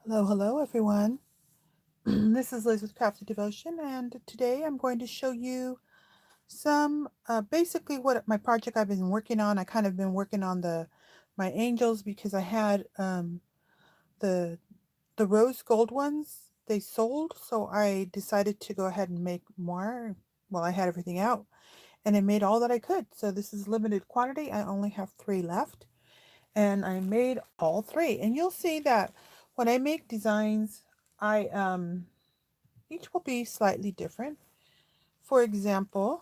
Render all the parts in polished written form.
Hello, hello everyone. This is Liz with Crafty Devotion, and today I'm going to show you some basically what my project I've been working on. I kind of been working on my angels because I had the rose gold ones they sold, so I decided to go ahead and make more. Well, I had everything out and I made all that I could. So this is limited quantity. I only have 3 left, and I made all 3. And you'll see that when I make designs, I each will be slightly different. For example,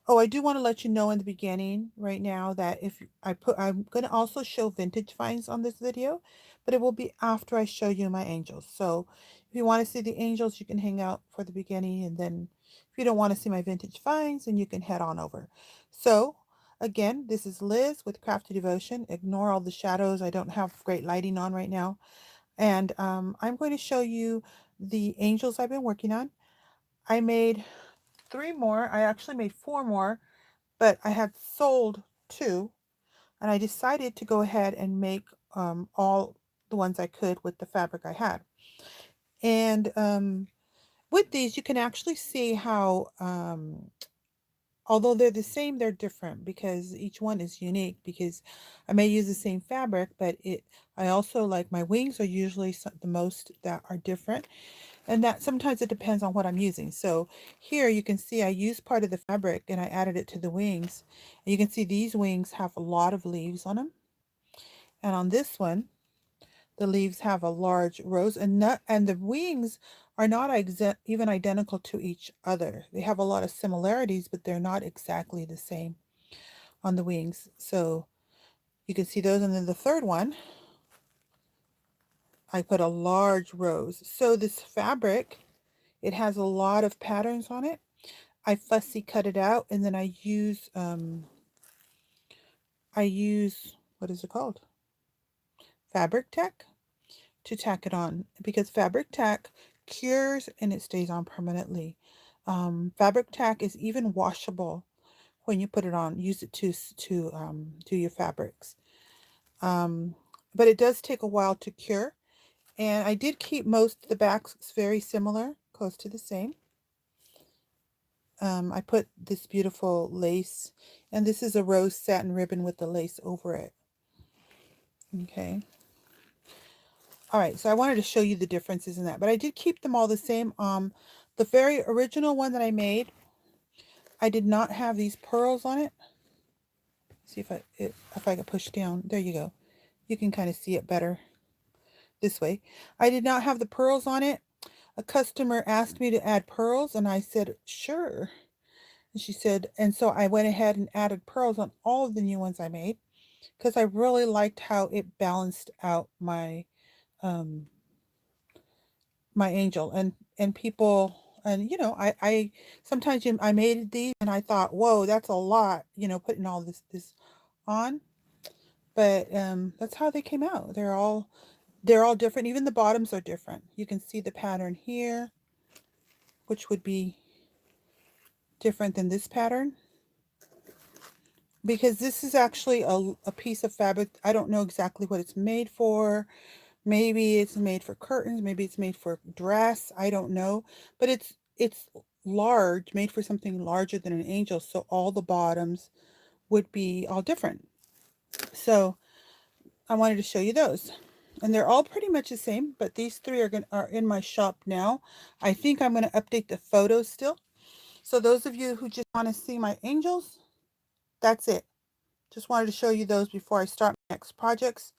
oh, I do want to let you know in the beginning right now that I'm going to also show vintage finds on this video, but it will be after I show you my angels. So if you want to see the angels, you can hang out for the beginning, and then if you don't want to see my vintage finds, then you can head on over. So again, this is Liz with Crafty Devotion. Ignore all the shadows. I don't have great lighting on right now. And I'm going to show you the angels I've been working on. I made 3 more. I actually made 4 more, but I had sold 2, and I decided to go ahead and make all the ones I could with the fabric I had. And with these, you can actually see how although they're the same, they're different because each one is unique, because I may use the same fabric, but I also, like, my wings are usually the most that are different. And that sometimes it depends on what I'm using. So here you can see I used part of the fabric and I added it to the wings. And you can see these wings have a lot of leaves on them. And on this one, the leaves have a large rose, and the wings are not even identical to each other. They have a lot of similarities, but they're not exactly the same on the wings. So you can see those. And then the third one, I put a large rose. So this fabric, it has a lot of patterns on it. I fussy cut it out, and then I use what is it called? Fabric tack to tack it on, because fabric tack cures and it stays on permanently. Fabric tack is even washable when you put it on. Use it to do your fabrics. But it does take a while to cure, and I did keep most of the backs very similar, close to the same. I put this beautiful lace, and this is a rose satin ribbon with the lace over it. Okay. All right, so I wanted to show you the differences in that, but I did keep them all the same. The very original one that I made, I did not have these pearls on it. See if I can push down. There you go. You can kind of see it better this way. I did not have the pearls on it. A customer asked me to add pearls, and I said, sure. And she said, and so I went ahead and added pearls on all of the new ones I made, because I really liked how it balanced out my my angel. And people, and I sometimes I made these and I thought, whoa, that's a lot, putting all this on. But that's how they came out. They're all different. Even the bottoms are different. You can see the pattern here, which would be different than this pattern, because this is actually a piece of fabric. I don't know exactly what it's made for. Maybe it's made for curtains, maybe it's made for dress, I don't know. But it's large, made for something larger than an angel, so all the bottoms would be all different. So I wanted to show you those. And they're all pretty much the same, but these 3 are in my shop now. I think I'm going to update the photos still. So those of you who just want to see my angels, that's it. Just wanted to show you those before I start my next projects.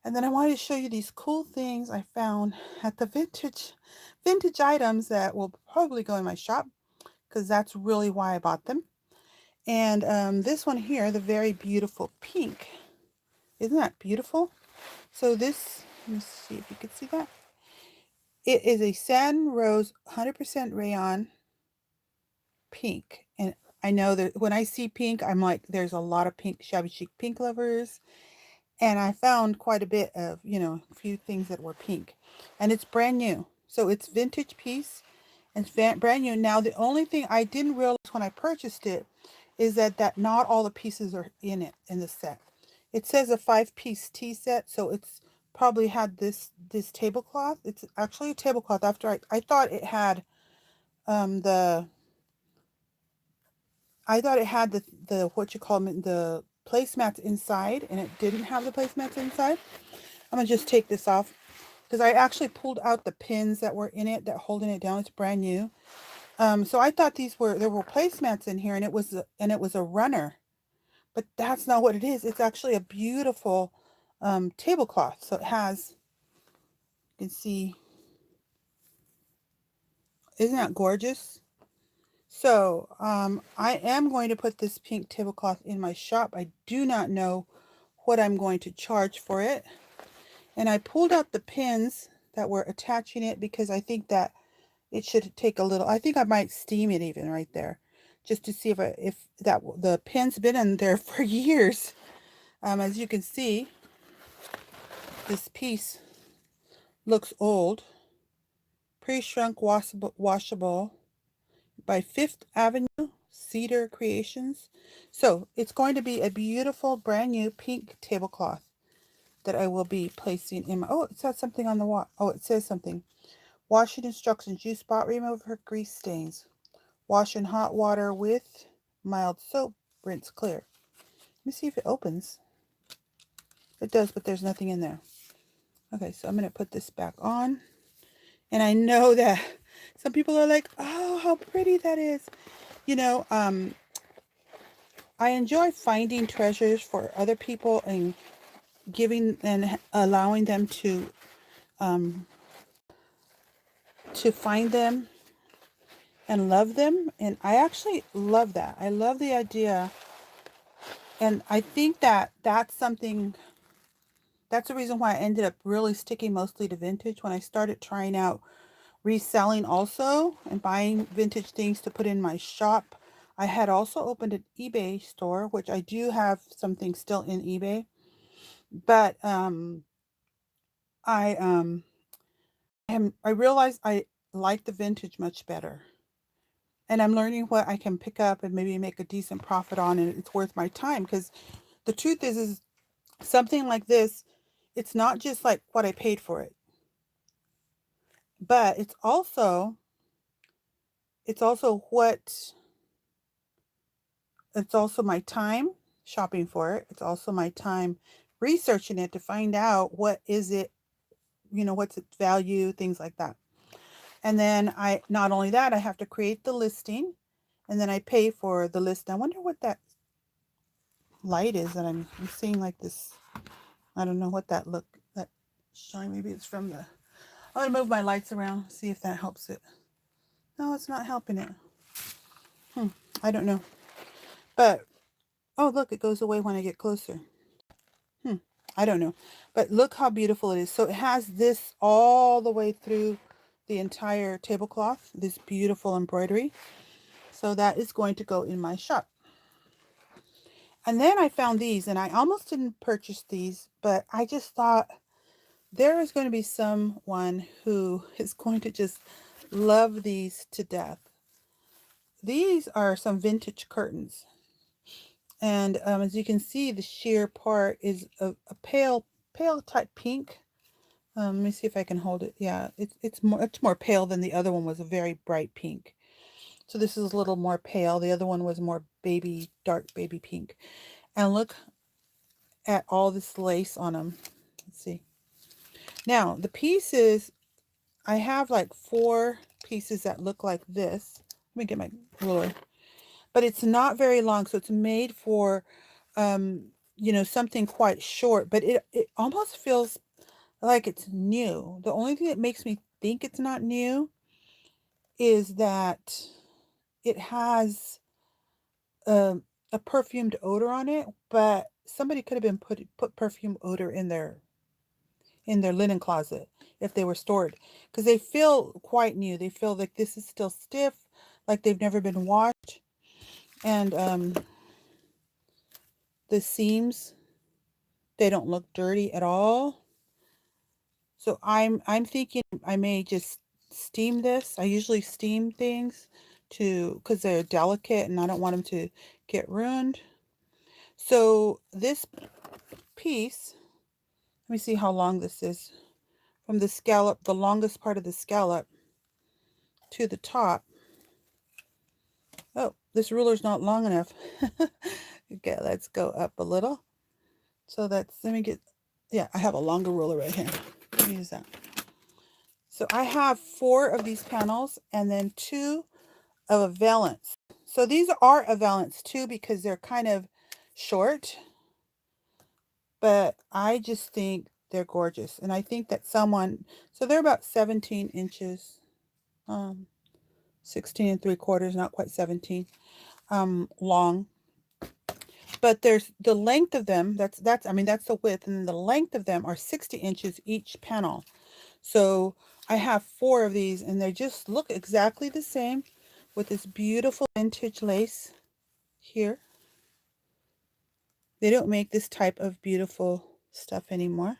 And then I wanted to show you these cool things I found at the vintage items that will probably go in my shop, because that's really why I bought them. And this one here, the very beautiful pink. Isn't that beautiful? So this, let me see if you can see that. It is a Satin Rose 100% rayon pink. And I know that when I see pink, I'm like, there's a lot of pink, Shabby Chic pink lovers. And I found quite a bit of, a few things that were pink. And it's brand new. So it's vintage piece. And it's brand new. Now, the only thing I didn't realize when I purchased it is that not all the pieces are in it, in the set. It says a 5-piece tea set. So it's probably had this tablecloth. It's actually a tablecloth. After I thought it had the what you call them, the placemats inside, and it didn't have the placemats inside. I'm gonna just take this off because I actually pulled out the pins that were in it that holding it down. It's brand new. So I thought there were placemats in here, and it was a runner, but that's not what it is. It's actually a beautiful tablecloth. So it has, you can see, isn't that gorgeous? So I am going to put this pink tablecloth in my shop. I do not know what I'm going to charge for it. And I pulled out the pins that were attaching it because I think that it should take a little, I think I might steam it even right there, just to see if the pin's been in there for years. As you can see, this piece looks old. Pre-shrunk washable by Fifth Avenue Cedar Creations. So it's going to be a beautiful brand new pink tablecloth that I will be placing in my, oh, it says something on the wall. Oh, it says something. Washing instructions. Use spot remover grease stains. Wash in hot water with mild soap. Rinse clear. Let me see if it opens. It does, but there's nothing in there. Okay, so I'm going to put this back on. And I know that some people are like, oh, how pretty that is. You know, I enjoy finding treasures for other people and giving and allowing them to find them and love them. And I actually love that. I love the idea. And I think that that's the reason why I ended up really sticking mostly to vintage. When I started trying out reselling also and buying vintage things to put in my shop, I had also opened an eBay store, which I do have some things still in eBay. But I realized I like the vintage much better. And I'm learning what I can pick up and maybe make a decent profit on, and it's worth my time. Because the truth is something like this, it's not just like what I paid for it, but it's also my time shopping for it. It's also my time researching it to find out what is it, what's its value, things like that. And then not only that, I have to create the listing, and then I pay for the list. I wonder what that light is that I'm seeing, like this. I don't know what that shine. Maybe it's from the, I'm gonna move my lights around, see if that helps it. No, it's not helping it. I don't know. But, oh, look, it goes away when I get closer. I don't know. But look how beautiful it is. So it has this all the way through the entire tablecloth, this beautiful embroidery. So that is going to go in my shop. And then I found these, and I almost didn't purchase these, but I just thought there is going to be someone who is going to just love these to death. These are some vintage curtains. And as you can see, the sheer part is a pale type pink. Let me see if I can hold it. Yeah, it's more pale than the other one was a very bright pink. So this is a little more pale. The other one was more dark baby pink. And look at all this lace on them. Let's see. Now, the pieces, I have like 4 pieces that look like this. Let me get my ruler. But it's not very long, so it's made for, something quite short. But it almost feels like it's new. The only thing that makes me think it's not new is that it has a perfumed odor on it, but somebody could have been put perfume odor in their linen closet if they were stored, because they feel quite new. They feel like this is still stiff, like they've never been washed. And the seams, they don't look dirty at all. So I'm thinking I may just steam this. I usually steam things because they're delicate and I don't want them to get ruined. So this piece Let me see how long this is. From the scallop, the longest part of the scallop to the top. Oh, this ruler's not long enough. Okay, let's go up a little. So that's, let me get, yeah, I have a longer ruler right here. Let me use that. So I have 4 of these panels and then 2 of a valance. So these are a valance too because they're kind of short, but I just think they're gorgeous. And I think that someone, so they're about 17 inches, 16 3/4, not quite 17, long. But there's the length of them, I mean, that's the width, and the length of them are 60 inches each panel. So I have 4 of these, and they just look exactly the same with this beautiful vintage lace here. They don't make this type of beautiful stuff anymore.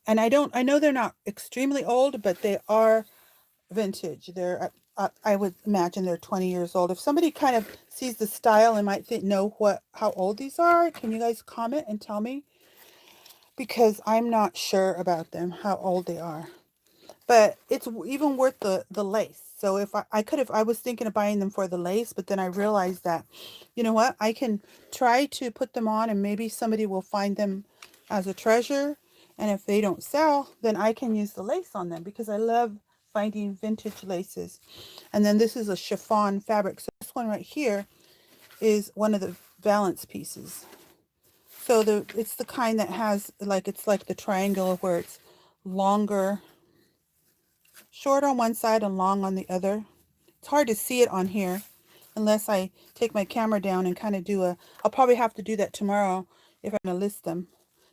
And I know they're not extremely old, but they are vintage. They're, I would imagine they're 20 years old. If somebody kind of sees the style and might know how old these are, can you guys comment and tell me? Because I'm not sure about them, how old they are. But it's even worth the lace. So if I was thinking of buying them for the lace, but then I realized that, you know what, I can try to put them on and maybe somebody will find them as a treasure. And if they don't sell, then I can use the lace on them because I love finding vintage laces. And then this is a chiffon fabric. So this one right here is one of the valance pieces. So it's the kind that has it's like the triangle where it's longer, short on one side and long on the other. It's hard to see it on here unless I take my camera down and kind of I'll probably have to do that tomorrow if I'm going to list them.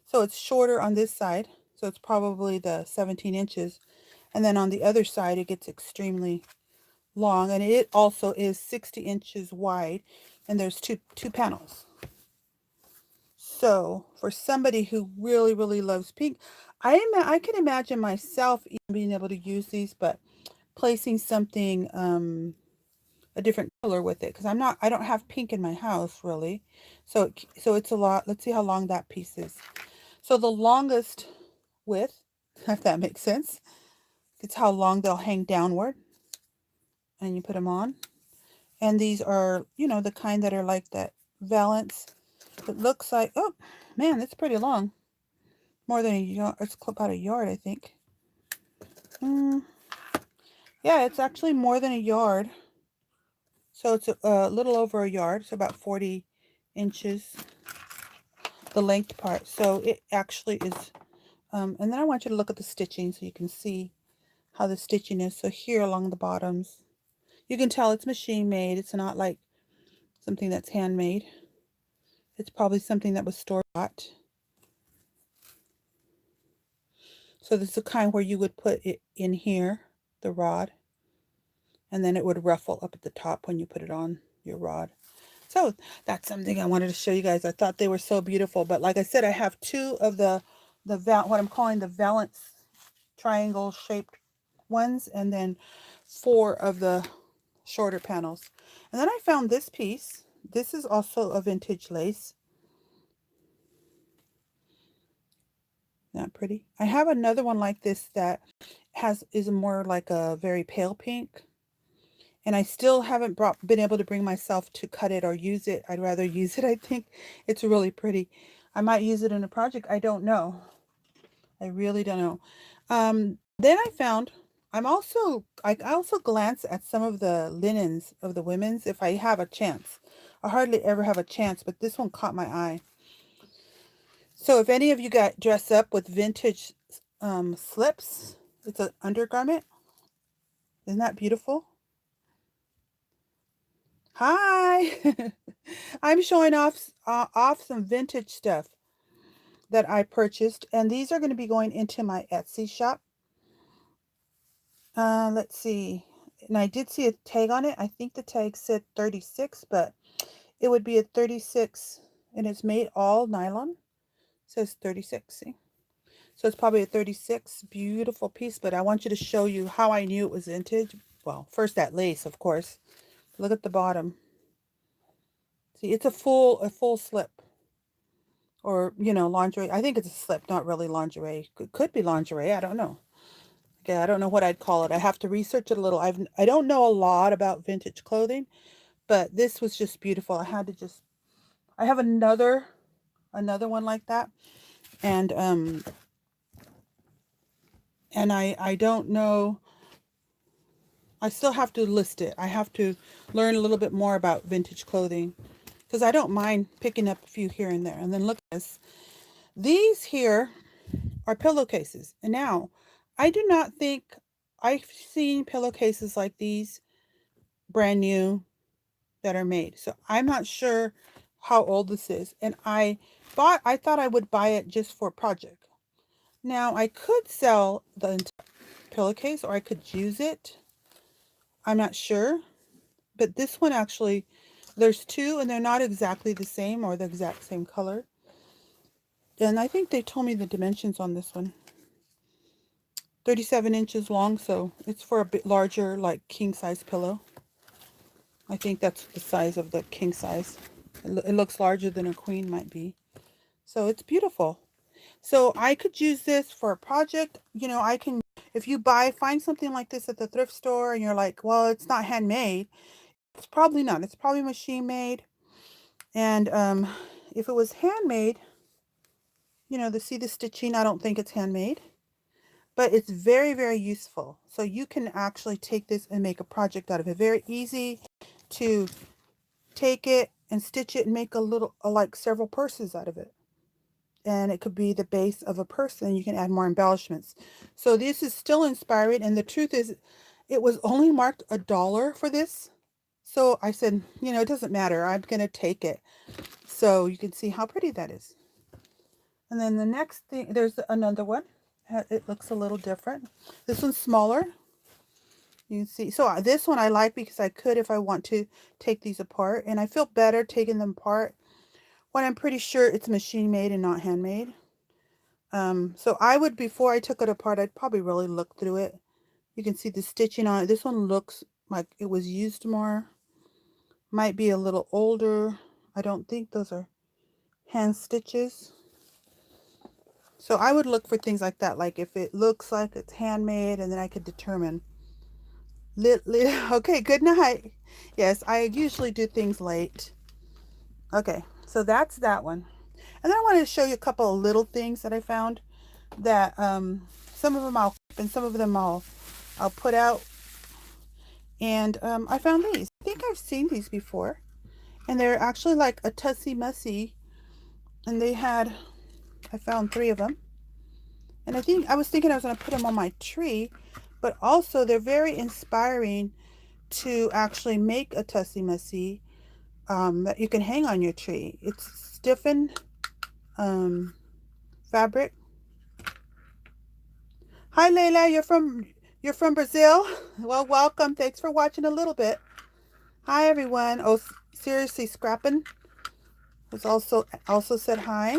So it's shorter on this side. So it's probably the 17 inches. And then on the other side, it gets extremely long. And it also is 60 inches wide. And there's two panels. So for somebody who really, really loves pink, I can imagine myself even being able to use these, but placing something a different color with it because I don't have pink in my house really. So it's a lot. Let's see how long that piece is. So the longest width, if that makes sense, it's how long they'll hang downward, and you put them on. And these are, the kind that are like that valance. It looks like, oh man, that's pretty long. More than a yard. It's about a yard, I think. Yeah, it's actually more than a yard. So it's a little over a yard. So about 40 inches, the length part. So it actually is, and then I want you to look at the stitching so you can see how the stitching is. So here along the bottoms, you can tell it's machine made. It's not like something that's handmade. It's probably something that was store bought. So this is the kind where you would put it in here, the rod, and then it would ruffle up at the top when you put it on your rod. So that's something I wanted to show you guys. I thought they were so beautiful. But like I said, I have 2 of what I'm calling the valance triangle shaped ones, and then 4 of the shorter panels. And then I found this piece. This is also a vintage lace. Not pretty. I have another one like this that is more like a very pale pink. And I still haven't been able to bring myself to cut it or use it. I'd rather use it, I think. It's really pretty. I might use it in a project. I don't know. I really don't know. Then I found, I also glance at some of the linens of the women's if I have a chance. I hardly ever have a chance, but this one caught my eye. So if any of you got dressed up with vintage slips, it's an undergarment. Isn't that beautiful? Hi! I'm showing off some vintage stuff that I purchased, and these are going to be going into my Etsy shop. Let's see. And I did see a tag on it. I think the tag said 36, but it would be a 36, and it's made all nylon. It says 36, see? So it's probably a 36. Beautiful piece, but I want you to show you how I knew it was vintage. Well, first that lace, of course. Look at the bottom. See, it's a full slip. or, you know, lingerie. I think it's a slip, not really lingerie. Could be lingerie. I don't know. Okay, I don't know what I'd call it. I have to research it a little. I don't know a lot about vintage clothing, but this was just beautiful. I had to just I have another one like that. And I don't know. I still have to list it. I have to learn a little bit more about vintage clothing because I don't mind picking up a few here and there. And then look at this. These here are pillowcases. And now, I do not think I've seen pillowcases like these brand new that are made. So I'm not sure how old this is. And I thought I would buy it just for a project. Now I could sell the entire pillowcase or I could use it. I'm not sure. But this one actually, there's two and they're not exactly the same or the exact same color. And I think they told me the dimensions on this one. 37 inches long, so it's for a bit larger, like king size pillow. I think that's the size of the king size. It looks larger than a queen might be. So it's beautiful. So I could use this for a project. You know, I can, if you find something like this at the thrift store and you're like, well, it's not handmade. It's probably not. It's probably machine made. And if it was handmade, you know, see the stitching, I don't think it's handmade. But it's very, very useful. So you can actually take this and make a project out of it. Very easy to take it and stitch it and make a little, like several purses out of it. And it could be the base of a purse and you can add more embellishments. So this is still inspiring. And the truth is, it was only marked $1 for this. So I said, you know, it doesn't matter. I'm going to take it. So you can see how pretty that is. And then the next thing, there's another one. It looks a little different. This one's smaller. You can see. So this one I like because I could, if I want to, take these apart. And I feel better taking them apart when I'm pretty sure it's machine made and not handmade. So I would, before I took it apart, I'd probably really look through it. You can see the stitching on it. This one looks like it was used more. Might be a little older. I don't think those are hand stitches. So I would look for things like that, like if it looks like it's handmade, and then I could determine. Okay, good night. Yes, I usually do things late. Okay, so that's that one. And then I wanted to show you a couple of little things that I found that some of them I'll keep and some of them I'll put out. And I found these. I think I've seen these before. And they're actually like a Tussie mussy. And I found 3 of them. And I was thinking I was going to put them on my tree, but also they're very inspiring to actually make a Tussie mussy that you can hang on your tree. It's stiffened fabric. Hi Layla, you're from Brazil? Well, welcome. Thanks for watching a little bit. Hi everyone. Oh, seriously, Scrappin' was also said hi.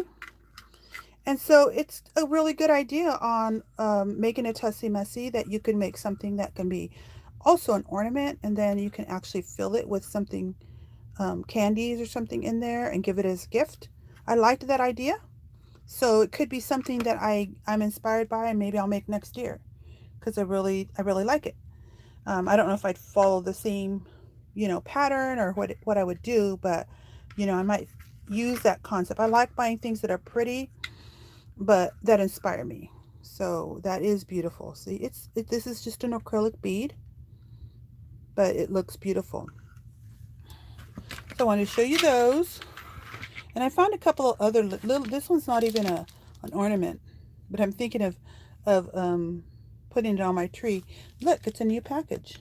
And so it's a really good idea on making a Tussie mussy, that you can make something that can be also an ornament, and then you can actually fill it with something, candies or something in there, and give it as a gift. I liked that idea. So it could be something that I'm inspired by, and maybe I'll make next year because I really like it. I don't know if I'd follow the same, you know, pattern or what I would do, but you know, I might use that concept. I like buying things that are pretty, but that inspire me. So that is beautiful. See, this is just an acrylic bead, but it looks beautiful. So I wanted to show you those. And I found a couple of other little, this one's not even an ornament, but I'm thinking of putting it on my tree. Look, it's a new package.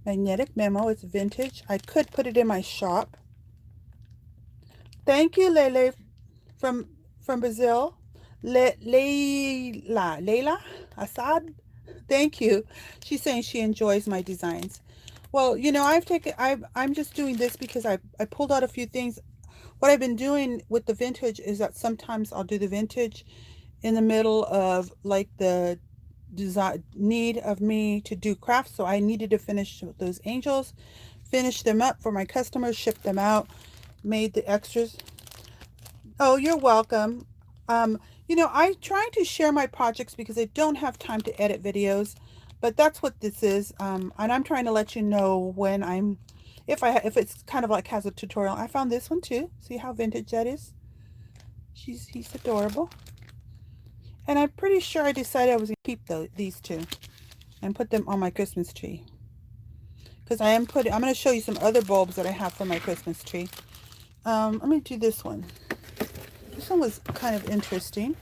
Magnetic memo, it's vintage. I could put it in my shop. Thank you, Lele, from Brazil. Leila Assad. Thank you. She's saying she enjoys my designs. Well, you know, I'm just doing this because I pulled out a few things. What I've been doing with the vintage is that sometimes I'll do the vintage in the middle of like the design need of me to do crafts. So I needed to finish those angels, finish them up for my customers, ship them out, made the extras. Oh, you're welcome. You know, I try to share my projects because I don't have time to edit videos, but that's what this is. And I'm trying to let you know when I'm, if it's kind of like has a tutorial. I found this one too. See how vintage that is? He's adorable. And I'm pretty sure I decided I was gonna keep these two and put them on my Christmas tree. Because I'm going to show you some other bulbs that I have for my Christmas tree. Let me do this one. This one was kind of interesting.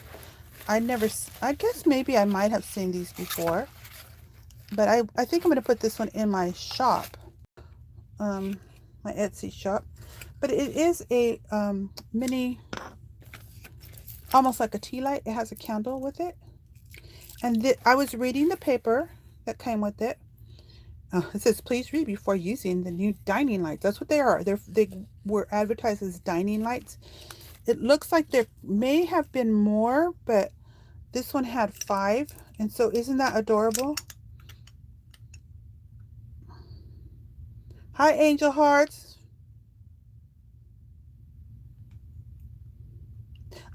I guess maybe I might have seen these before, but I think I'm going to put this one in my shop, my Etsy shop. But it is a mini, almost like a tea light. It has a candle with it. And I was reading the paper that came with it. It says, please read before using the new dining lights. That's what they are. They were advertised as dining lights. It looks like there may have been more, but this one had 5. And so isn't that adorable? Hi, Angel Hearts.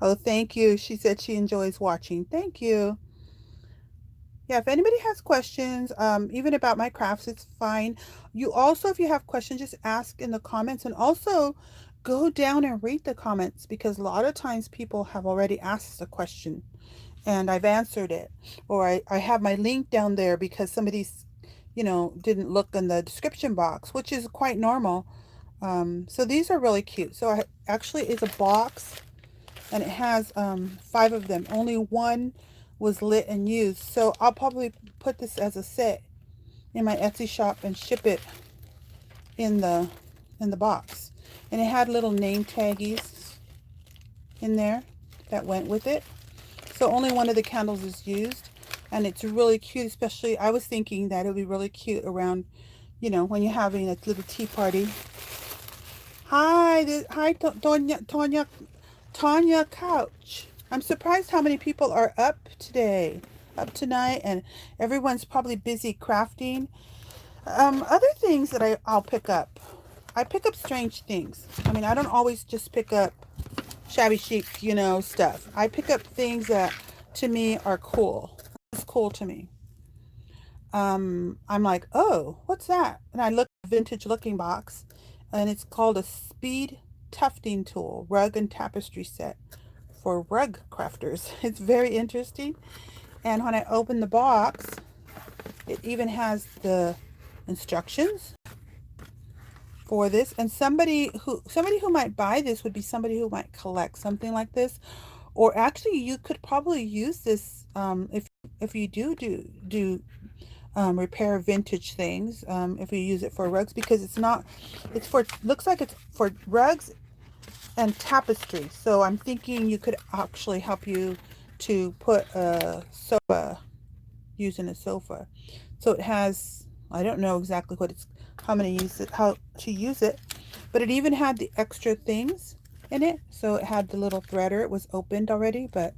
Oh, thank you. She said she enjoys watching. Thank you. Yeah, if anybody has questions, even about my crafts, it's fine. You also, if you have questions, just ask in the comments, and also go down and read the comments, because a lot of times people have already asked a question and I've answered it, or I have my link down there because somebody's, didn't look in the description box, which is quite normal. So these are really cute. So actually it's a box, and it has 5 of them. Only one was lit and used. So I'll probably put this as a set in my Etsy shop and ship it in the box. And it had little name taggies in there that went with it. So only one of the candles is used, and it's really cute. Especially, I was thinking that it would be really cute around, when you're having a little tea party. Hi, Tanya Couch. I'm surprised how many people are up today, up tonight, and everyone's probably busy crafting. Other things that I'll pick up. I pick up strange things. I mean, I don't always just pick up shabby chic, stuff. I pick up things that to me are cool. It's cool to me. I'm like, oh, what's that? And I look at a vintage looking box, and it's called a speed tufting tool, rug and tapestry set for rug crafters. It's very interesting. And when I open the box, it even has the instructions for this. And somebody who might buy this would be somebody who might collect something like this. Or actually, you could probably use this if you do repair vintage things, if you use it for rugs, because looks like it's for rugs and tapestry. So I'm thinking you could actually help you to put a sofa, using a sofa. So it has, I don't know exactly how to use it, but it even had the extra things in it. So it had the little threader. It was opened already, but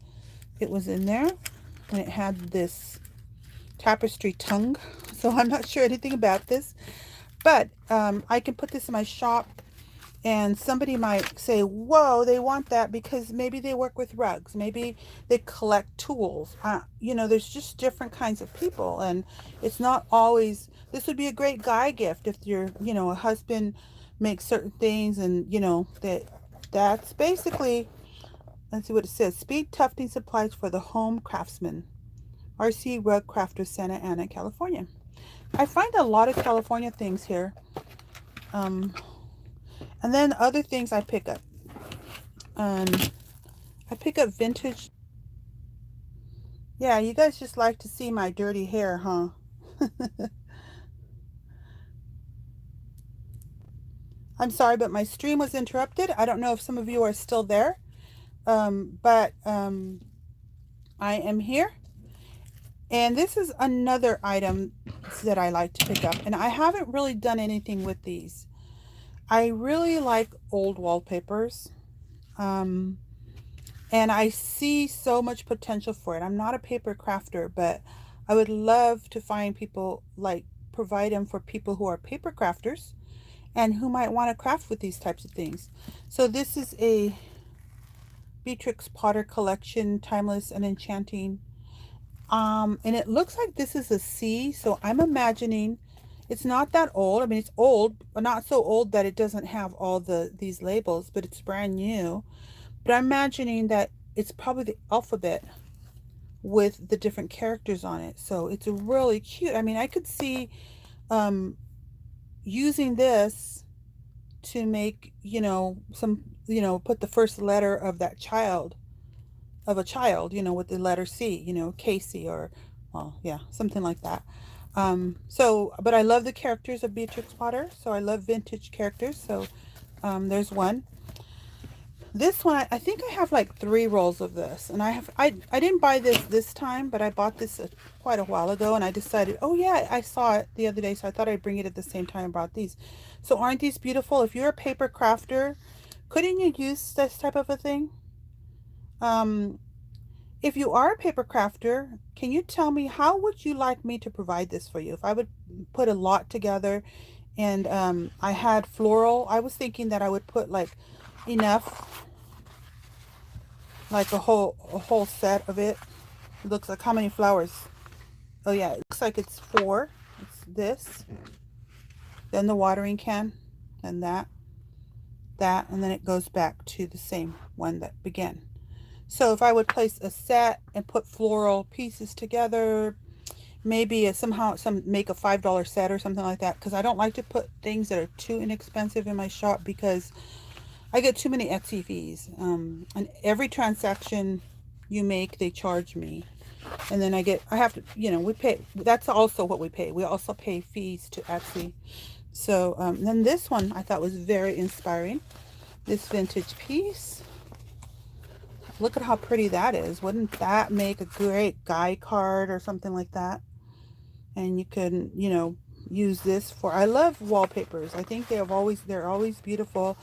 it was in there, and it had this tapestry tongue. So I'm not sure anything about this, but I can put this in my shop, and somebody might say, whoa, they want that because maybe they work with rugs, maybe they collect tools. There's just different kinds of people, and it's not always, this would be a great guy gift if a husband makes certain things, and that's basically, let's see what it says. Speed tufting supplies for the home craftsman. RC Rug Crafter, Santa Ana, California. I find a lot of California things here. And then other things I pick up. I pick up vintage. Yeah, you guys just like to see my dirty hair, huh? I'm sorry, but my stream was interrupted. I don't know if some of you are still there. But I am here. And this is another item that I like to pick up. And I haven't really done anything with these. I really like old wallpapers. And I see so much potential for it. I'm not a paper crafter, but I would love to find people, provide them for people who are paper crafters and who might want to craft with these types of things. So this is a Beatrix Potter collection, Timeless and Enchanting. And it looks like this is a C, so I'm imagining it's not that old. I mean, it's old, but not so old that it doesn't have all these labels, but it's brand new. But I'm imagining that it's probably the alphabet with the different characters on it. So it's really cute. I mean, I could see um, using this to make, put the first letter of that child, of a child, with the letter C, Casey or, well, yeah, something like that. But I love the characters of Beatrix Potter, so I love vintage characters. So there's one. This one, I think I have like 3 rolls of this, and I didn't buy this time, but I bought this quite a while ago, and I decided, oh yeah, I saw it the other day, so I thought I'd bring it at the same time I brought these. So aren't these beautiful? If you're a paper crafter, couldn't you use this type of a thing? Um, if you are a paper crafter, can you tell me how would you like me to provide this for you? If I would put a lot together and I had floral, I was thinking that I would put like enough, like a whole set of it. It looks like, how many flowers? Oh yeah, it looks like it's 4. It's this, then the watering can, and that, and then it goes back to the same one that began. So if I would place a set and put floral pieces together, maybe somehow make a $5 set or something like that, because I don't like to put things that are too inexpensive in my shop because I get too many Etsy fees. And every transaction you make, they charge me. And then I have to, we pay, that's also what we pay. We also pay fees to Etsy. So then this one I thought was very inspiring. This vintage piece. Look at how pretty that is. Wouldn't that make a great guy card or something like that? And you can, use this for, I love wallpapers. I think they're always beautiful.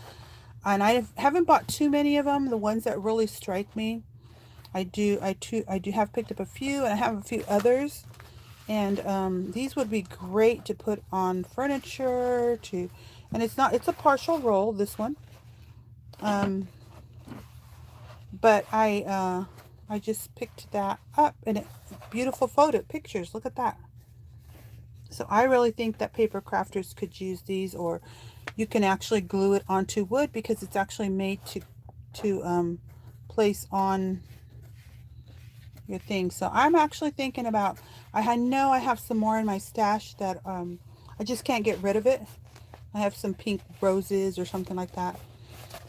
And I haven't bought too many of them. The ones that really strike me, I do have picked up a few, and I have a few others. And these would be great to put on furniture, and it's a partial roll, this one. But I just picked that up, and it's beautiful pictures. Look at that. So I really think that paper crafters could use these, or you can actually glue it onto wood because it's actually made to place on your thing. So I'm actually thinking about, I know I have some more in my stash that I just can't get rid of it. I have some pink roses or something like that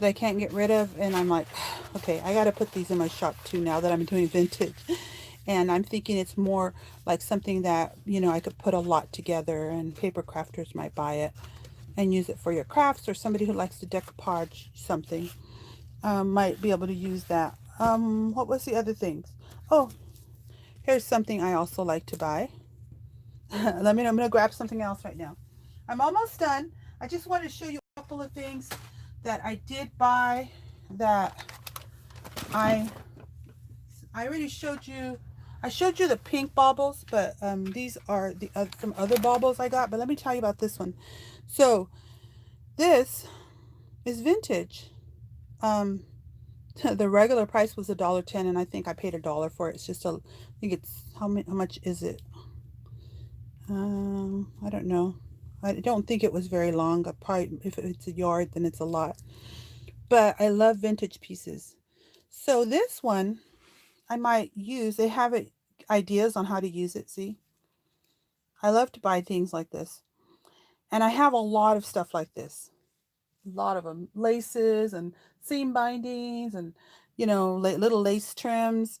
I can't get rid of, and I'm like, okay, I got to put these in my shop too now that I'm doing vintage. And I'm thinking it's more like something that, I could put a lot together, and paper crafters might buy it and use it for your crafts, or somebody who likes to decoupage something might be able to use that. What was the other things? Oh, here's something I also like to buy. I'm going to grab something else right now. I'm almost done. I just want to show you a couple of things that I did buy that I already showed you. I showed you the pink baubles, but these are some other baubles I got. But let me tell you about this one. So this is vintage. The regular price was $1.10, and I think I paid $1 for it. It's just I think it's, how much is it? I don't know. I don't think it was very long. Probably, if it's a yard, then it's a lot. But I love vintage pieces. So this one I might use. They have ideas on how to use it. See, I love to buy things like this, and I have a lot of stuff like this. A lot of them, laces and seam bindings, and little lace trims,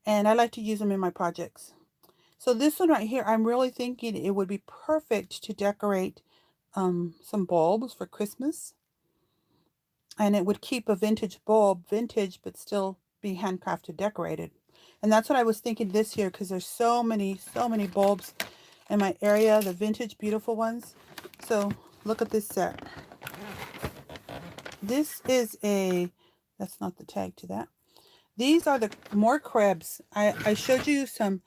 and I like to use them in my projects. So this one right here, I'm really thinking it would be perfect to decorate some bulbs for Christmas, and it would keep a vintage bulb vintage, but still be handcrafted decorated. And that's what I was thinking this year, because there's so many bulbs in my area, the vintage beautiful ones. So look at this set. This is that's not the tag to that. These are the more crabs. I showed you some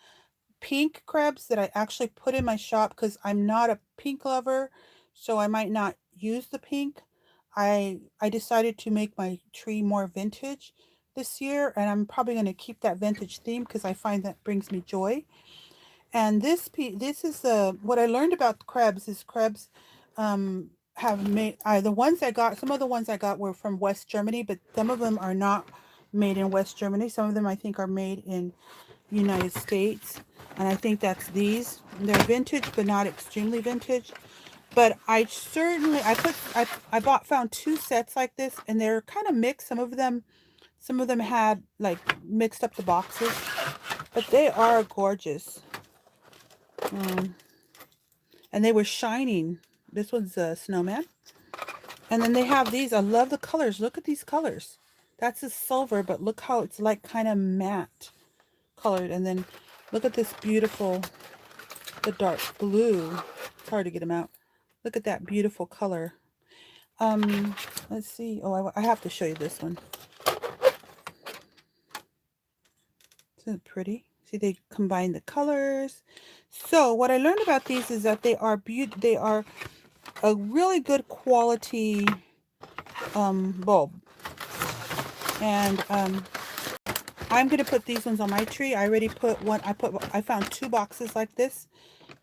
pink crabs that I actually put in my shop because I'm not a pink lover, so I might not use the pink. I decided to make my tree more vintage. this year, and I'm probably going to keep that vintage theme because I find that brings me joy. And this this is what I learned about Krebs is Krebs have made the ones I got. Some of the ones I got were from West Germany, but some of them are not made in West Germany. Some of them I think are made in United States, and I think that's these. They're vintage, but not extremely vintage. But I certainly I found two sets like this, and they're kind of mixed. Some of them had like mixed up the boxes, but they are gorgeous. And they were shining. This one's a snowman. And then they have these. I love the colors. Look at these colors. That's a silver, but look how it's like kind of matte colored. And then look at this beautiful, the dark blue. It's hard to get them out. Look at that beautiful color. Let's see. Oh, I have to show you this one. Isn't it pretty? See, they combine the colors. So what I learned about these is that they are they are a really good quality bulb. And I'm going to put these ones on my tree. I already put one. I found two boxes like this,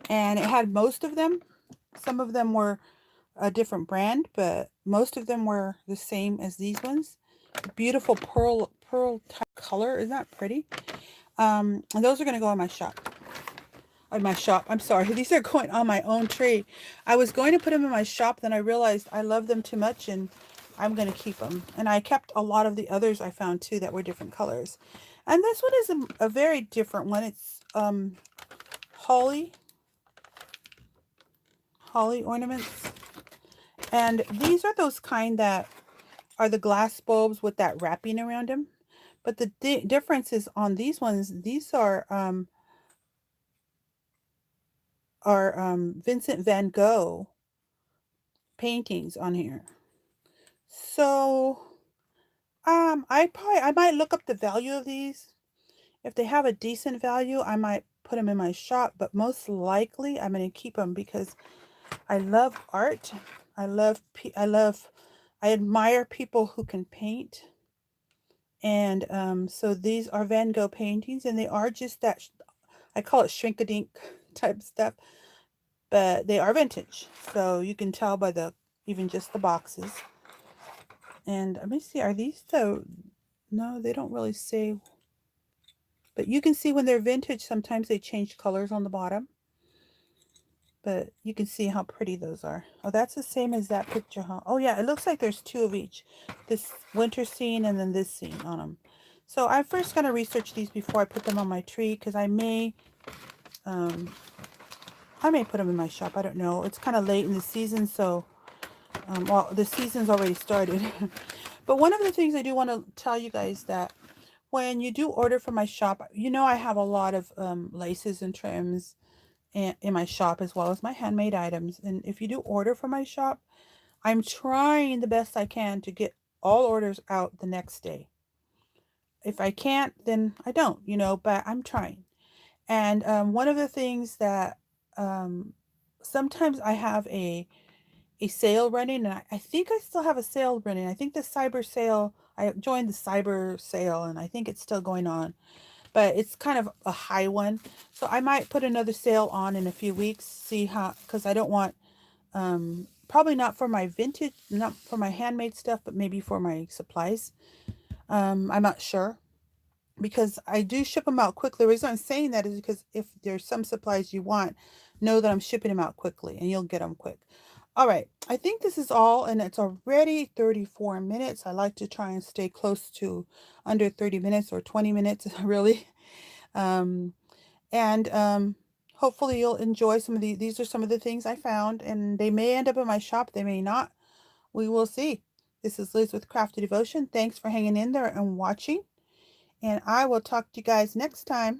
and it had most of them. Some of them were a different brand, but most of them were the same as these ones. Beautiful pearl type color. Isn't that pretty? And those are going to go in my shop. I'm sorry. These are going on my own tree. I was going to put them in my shop, then I realized I love them too much, and I'm going to keep them. And I kept a lot of the others I found too that were different colors. And this one is a very different one. It's holly ornaments. And these are those kind that are the glass bulbs with that wrapping around them. But the difference is on these ones, these are Vincent van Gogh paintings on here. So I might look up the value of these. If they have a decent value, I might put them in my shop, but most likely I'm going to keep them because I love art. I admire people who can paint. And so these are Van Gogh paintings, and they are just that, I call it shrink-a-dink type stuff, but they are vintage. So you can tell by even just the boxes. And let me see, are these no, they don't really say, but you can see when they're vintage, sometimes they change colors on the bottom. But you can see how pretty those are. Oh, that's the same as that picture, huh? Oh yeah, it looks like there's two of each. This winter scene and then this scene on them. So I'm first going to research these before I put them on my tree, because I may put them in my shop. I don't know. It's kind of late in the season, so well, the season's already started. But one of the things I do want to tell you guys that when you do order from my shop, you know I have a lot of laces and trims in my shop, as well as my handmade items. And if you do order from my shop, I'm trying the best I can to get all orders out the next day. If I can't, then I don't, but I'm trying. And one of the things that sometimes I have a sale running, and I think I still have a sale running. I think the cyber sale, I joined the cyber sale, and I think it's still going on, but it's kind of a high one. So I might put another sale on in a few weeks, see how, because I don't want, probably not for my vintage, not for my handmade stuff, but maybe for my supplies. I'm not sure, because I do ship them out quickly. The reason I'm saying that is because if there's some supplies you want, know that I'm shipping them out quickly and you'll get them quick. All right, I think this is all, and it's already 34 minutes. I like to try and stay close to under 30 minutes or 20 minutes, really. Hopefully you'll enjoy some of these. These are some of the things I found, and they may end up in my shop. They may not. We will see. This is Liz with Crafty Devotion. Thanks for hanging in there and watching, and I will talk to you guys next time.